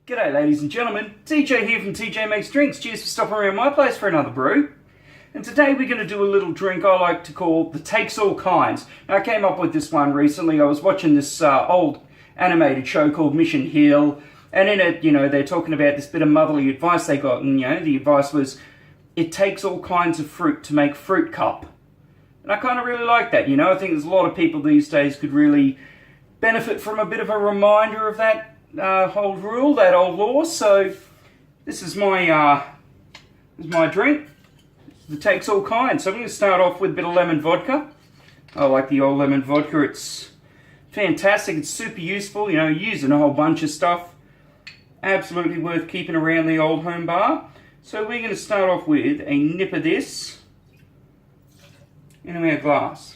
G'day ladies and gentlemen, TJ here from TJ Makes Drinks. Cheers for stopping around my place for another brew. And today we're going to do a little drink I like to call the Takes All Kinds. Now, I came up with this one recently. I was watching this old animated show called Mission Hill, and in it, they're talking about this bit of motherly advice they got, and the advice was, it takes all kinds of fruit to make fruit cup. And I kind of really like that, I think there's a lot of people these days could really benefit from a bit of a reminder of that old rule, that old law. So this is my drink. It takes all kinds. So I'm going to start off with a bit of lemon vodka. I like the old lemon vodka. It's fantastic. It's super useful. Using a whole bunch of stuff. Absolutely worth keeping around the old home bar. So we're going to start off with a nip of this into our glass.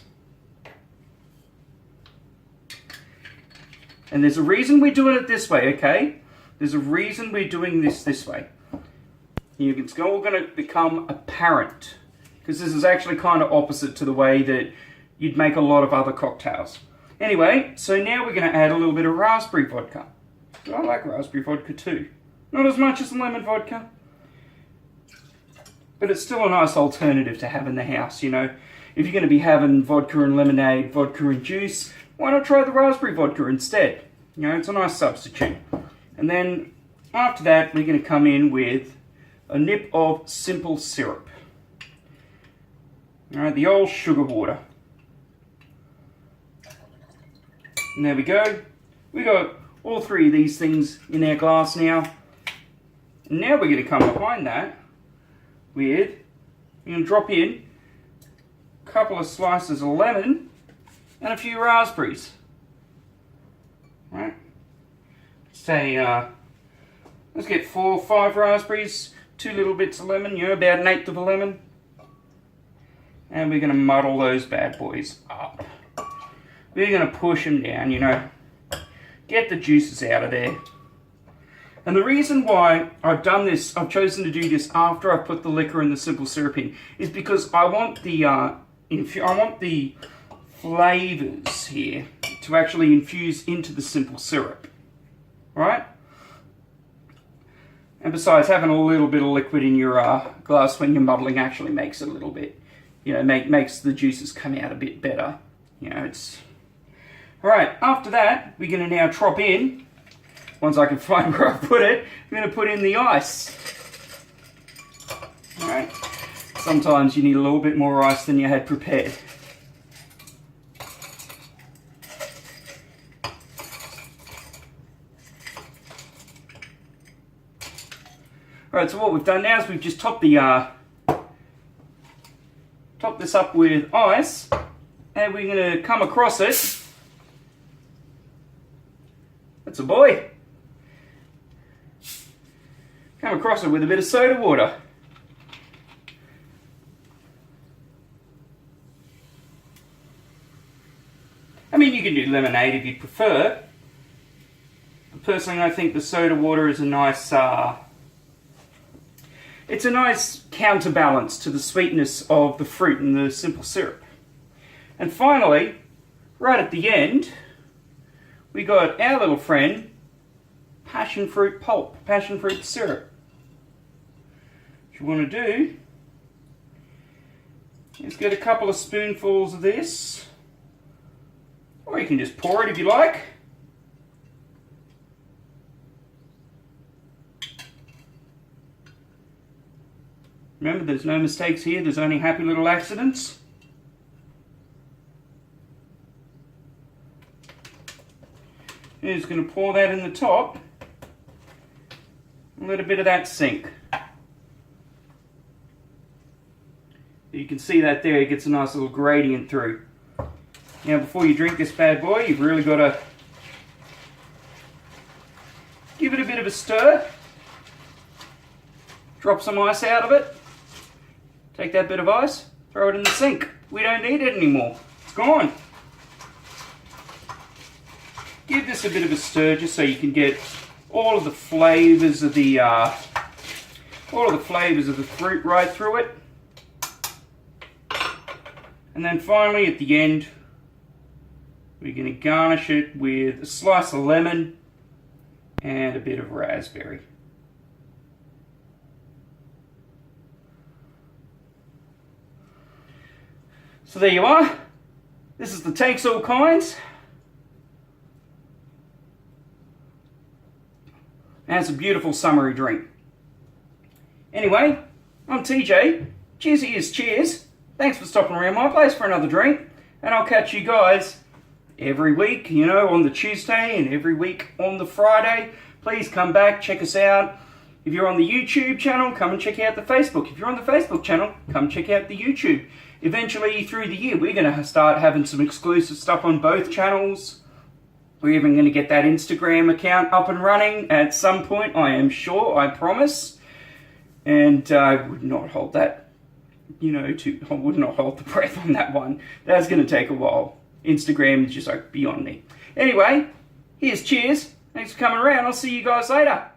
And there's a reason we're doing it this way, okay? There's a reason we're doing this way. It's all going to become apparent, because this is actually kind of opposite to the way that you'd make a lot of other cocktails. Anyway, so now we're going to add a little bit of raspberry vodka. So I like raspberry vodka too. Not as much as lemon vodka, but it's still a nice alternative to have in the house, If you're going to be having vodka and lemonade, vodka and juice, why not try the raspberry vodka instead? It's a nice substitute. And then after that, we're going to come in with a nip of simple syrup. Alright, the old sugar water. And there we go. We got all three of these things in our glass now. And now we're going to come behind that with, we're going to drop in a couple of slices of lemon and a few raspberries. Right? Say, let's get 4 or 5 raspberries, 2 little bits of lemon, about an eighth of a lemon. And we're going to muddle those bad boys up. We're going to push them down, get the juices out of there. And the reason why I've done this, I've chosen to do this after I've put the liquor and the simple syrup in, is because I want the flavors here to actually infuse into the simple syrup, right? And besides, having a little bit of liquid in your glass when you're muddling actually makes it a little bit, makes the juices come out a bit better. It's... Alright, after that, we're going to now drop in, once I can find where I put it, I'm going to put in the ice. Alright, sometimes you need a little bit more ice than you had prepared. Alright, so what we've done now is we've just topped this up with ice, and we're going to come across it. That's a boy. Come across it with a bit of soda water. I mean, you can do lemonade if you prefer. But personally, I think the soda water is a nice... it's a nice counterbalance to the sweetness of the fruit and the simple syrup. And finally, right at the end, we got our little friend, Passionfruit Pulp, Passionfruit syrup. What you want to do is get a couple of spoonfuls of this, or you can just pour it if you like. Remember, there's no mistakes here, there's only happy little accidents. You're just going to pour that in the top and let a bit of that sink. You can see that there, it gets a nice little gradient through. Now, before you drink this bad boy, you've really got to give it a bit of a stir. Drop some ice out of it. Take that bit of ice, throw it in the sink. We don't need it anymore. It's gone. Give this a bit of a stir just so you can get all of the flavors of the fruit right through it. And then finally at the end, we're going to garnish it with a slice of lemon and a bit of raspberry. So there you are. This is the Takes All Kinds. And it's a beautiful summery drink. Anyway, I'm TJ. Cheers, here's cheers. Thanks for stopping around my place for another drink. And I'll catch you guys every week, you know, on the Tuesday and every week on the Friday. Please come back, check us out. If you're on the YouTube channel, come and check out the Facebook. If you're on the Facebook channel, come check out the YouTube. Eventually, through the year, we're going to start having some exclusive stuff on both channels. We're even going to get that Instagram account up and running at some point, I am sure, I promise. And I would not hold that, you know, I would not hold the breath on that one. That's going to take a while. Instagram is just like beyond me. Anyway, here's cheers. Thanks for coming around. I'll see you guys later.